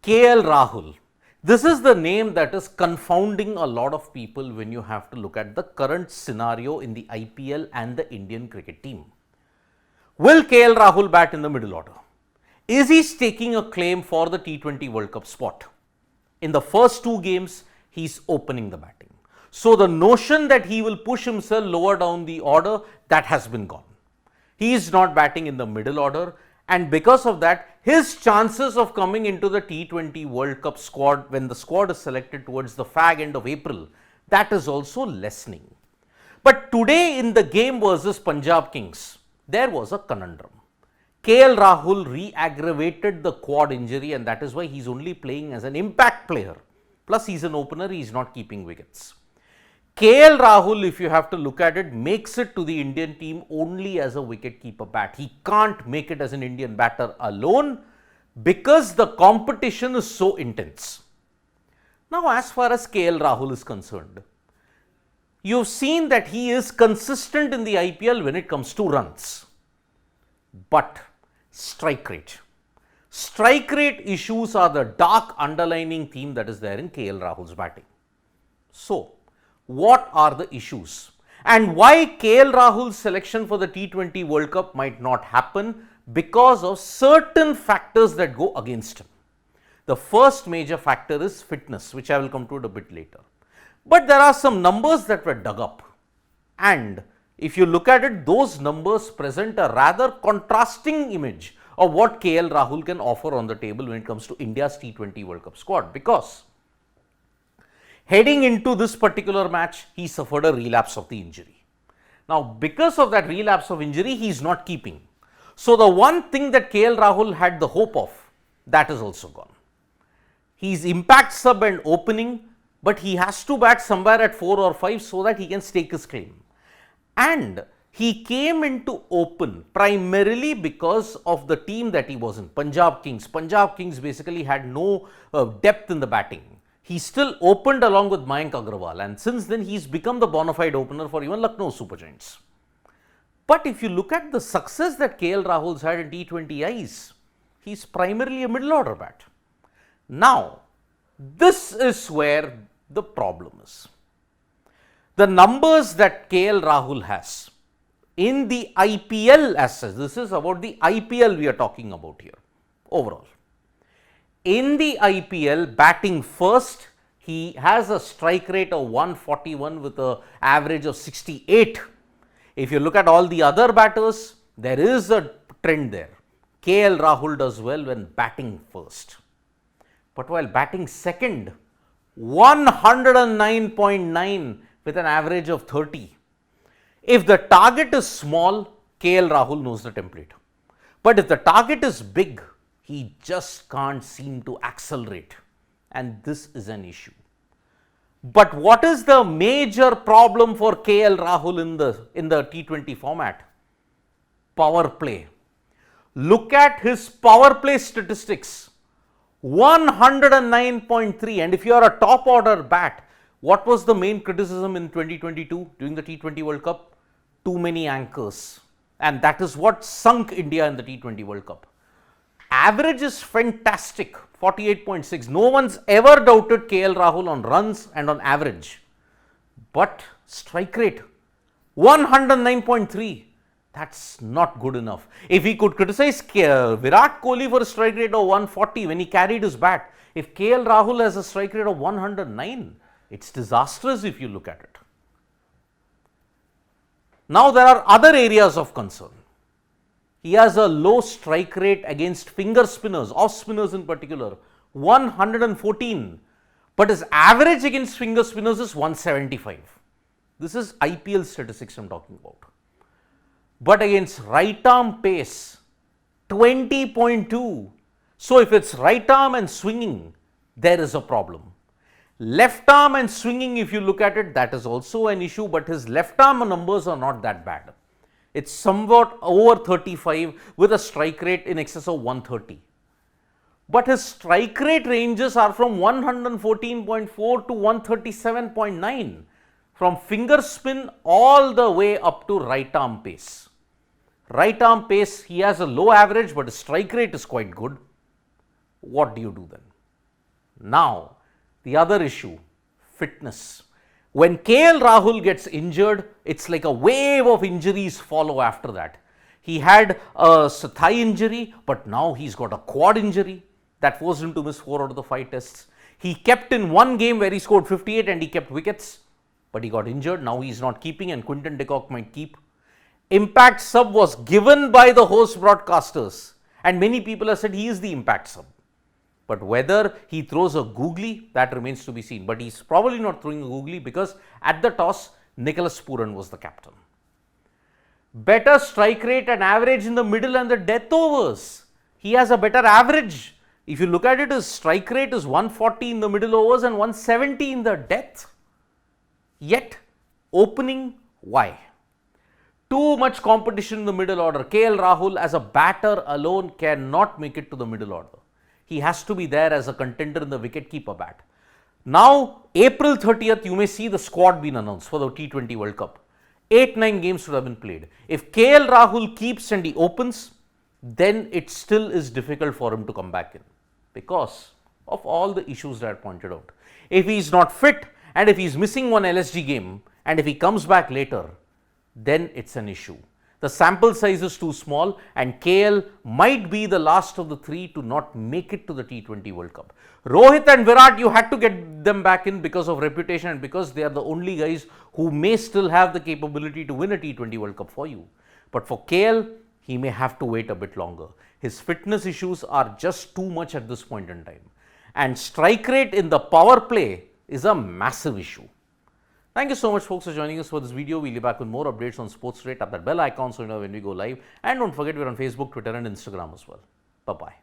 KL Rahul. This is the name that is confounding a lot of people when you have to look at the current scenario in the IPL and the Indian cricket team. Will KL Rahul bat in the middle order? Is he staking a claim for the T20 World Cup spot? In the first two games, he's opening the batting. So the notion that he will push himself lower down the order, that has been gone. He is not batting in the middle order, and because of that, his chances of coming into the T20 World Cup squad when the squad is selected towards the fag end of April, that is also lessening. But today in the game versus Punjab Kings, there was a conundrum. KL Rahul re-aggravated the quad injury, and that is why he's only playing as an impact player. Plus he's an opener, he's not keeping wickets. KL Rahul, if you have to look at it, makes it to the Indian team only as a wicket-keeper bat. He can't make it as an Indian batter alone because the competition is so intense. Now, as far as KL Rahul is concerned, you've seen that he is consistent in the IPL when it comes to runs. But strike rate. Strike rate issues are the dark underlining theme that is there in KL Rahul's batting. So, what are the issues? And why KL Rahul's selection for the T20 World Cup might not happen? Because of certain factors that go against him. The first major factor is fitness, which I will come to it a bit later. But there are some numbers that were dug up. And if you look at it, those numbers present a rather contrasting image of what KL Rahul can offer on the table when it comes to India's T20 World Cup squad. Because heading into this particular match, he suffered a relapse of the injury. Now, because of that relapse of injury, he is not keeping. So, the one thing that KL Rahul had the hope of, that is also gone. He is impact sub and opening, but he has to bat somewhere at 4 or 5 so that he can stake his claim. And he came into open primarily because of the team that he was in, Punjab Kings. Punjab Kings basically had no depth in the batting. He still opened along with Mayank Agrawal, and since then he's become the bona fide opener for even Lucknow Super Giants. But if you look at the success that KL Rahul's had in T20Is, he's primarily a middle order bat. Now, this is where the problem is. The numbers that KL Rahul has in the IPL as such, this is about the IPL we are talking about here overall. In the IPL, batting first, he has a strike rate of 141 with an average of 68. If you look at all the other batters, there is a trend there. KL Rahul does well when batting first. But while batting second, 109.9 with an average of 30. If the target is small, KL Rahul knows the template. But if the target is big, he just can't seem to accelerate, and this is an issue. But what is the major problem for KL Rahul in the T20 format? Power play. Look at his power play statistics, 109.3, and if you are a top order bat, what was the main criticism in 2022 during the T20 World Cup? Too many anchors, and that is what sunk India in the T20 World Cup. Average is fantastic, 48.6. No one's ever doubted KL Rahul on runs and on average. But strike rate, 109.3. That's not good enough. If he could criticize Virat Kohli for a strike rate of 140 when he carried his bat, if KL Rahul has a strike rate of 109, it's disastrous if you look at it. Now, there are other areas of concern. He has a low strike rate against finger spinners, off spinners in particular, 114. But his average against finger spinners is 175. This is IPL statistics I'm talking about. But against right arm pace, 20.2. So if it's right arm and swinging, there is a problem. Left arm and swinging, if you look at it, that is also an issue, but his left arm numbers are not that bad. It's somewhat over 35 with a strike rate in excess of 130. But his strike rate ranges are from 114.4 to 137.9, from finger spin all the way up to right arm pace. Right arm pace, he has a low average, but his strike rate is quite good. What do you do then? Now, the other issue, fitness. When KL Rahul gets injured, it's like a wave of injuries follow after that. He had a thigh injury, but now he's got a quad injury that forced him to miss 4 out of the 5 tests. He kept in one game where he scored 58 and he kept wickets, but he got injured. Now he's not keeping, and Quinton de Kock might keep. Impact sub was given by the host broadcasters, and many people have said he is the impact sub. But whether he throws a googly, that remains to be seen. But he's probably not throwing a googly because at the toss, Nicholas Pooran was the captain. Better strike rate and average in the middle and the death overs. He has a better average. If you look at it, his strike rate is 140 in the middle overs and 170 in the death. Yet, opening, why? Too much competition in the middle order. KL Rahul as a batter alone cannot make it to the middle order. He has to be there as a contender in the wicketkeeper bat. Now, April 30th, you may see the squad being announced for the T20 World Cup. 8-9 games should have been played. If KL Rahul keeps and he opens, then it still is difficult for him to come back in because of all the issues that I pointed out. If he is not fit and if he is missing one LSG game and if he comes back later, then it's an issue. The sample size is too small and KL might be the last of the 3 to not make it to the T20 World Cup. Rohit and Virat, you had to get them back in because of reputation and because they are the only guys who may still have the capability to win a T20 World Cup for you. But for KL, he may have to wait a bit longer. His fitness issues are just too much at this point in time. And strike rate in the power play is a massive issue. Thank you so much, folks, for joining us for this video. We'll be back with more updates on sports today. Tap that bell icon so you know when we go live. And don't forget, we're on Facebook, Twitter, and Instagram as well. Bye-bye.